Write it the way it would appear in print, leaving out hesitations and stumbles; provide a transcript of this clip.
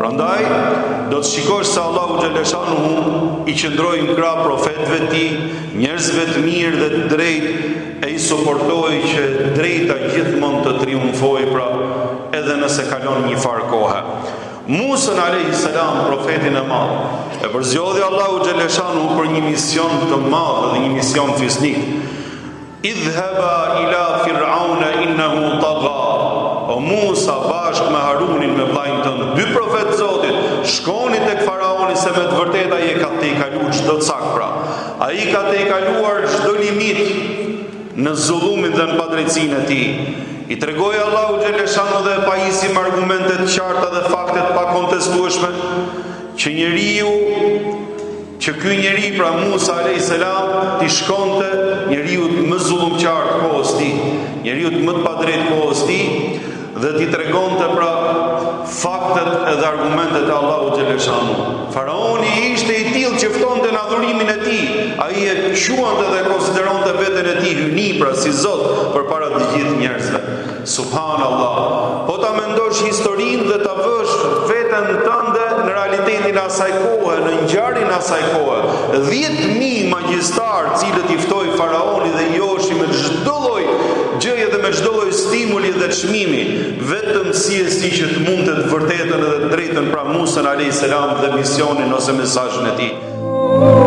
Prandaj, do të shikosh se Allahu xhaleshanuhu I qëndroi në krah profetëve të tij, njerëzve të mirë dhe të drejtë, e I suportoi që drejta gjithmonë të triumfojë, pra edhe nëse kalon një farë kohe. Musa alayhis salam, profetin e madh, e përzgjodhi Allahu xhaleshanuhu për një mision të madh dhe një mision fisnik. Idhhaba ila Fir'auna innahu tagha. O Musa bashkë me Harunin, me vllajën tënd, dy profetë Zotit, shkoni tek Faraoni se me të vërtetë ai e ka tejkaluar çdo cak, pra. Ai ka tejkaluar çdo limit në zullumin dhe në padrejtësinë e tij. I tregoi Allahu xhaleshanu dhe pajisi me argumente të qarta dhe fakte të pakontestueshme që ky njeri, pra Musa alayhis salam, ti shkonte njeriu më zullumqar të kohës tij, njeriu më të padrejtë kohës tij, dhe ti tregonte pra faktet edhe argumentet e Allahu xhaleshanu. Faraoni ishte I tillë që ftonte në adhurimin e tij. Ai e quante dhe konsideronte veten e tij hyjni, pra si Zot përpara të gjithë njerëzve. Subhanallah. Po ta mendosh historinë dhe ta vësh veten tënde në realitetin e asaj kohe, në ngjarjen e asaj kohe. 10.000 magjistar, cilët I ftoi Faraoni dhe I joshi me çdo lloj gjëje dhe me çdo lloj stimuli dhe çmimi, vetëm si që të mundte të vërtetën edhe të drejtën, pra Musa alayhis salam dhe misionin ose mesazhin e tij.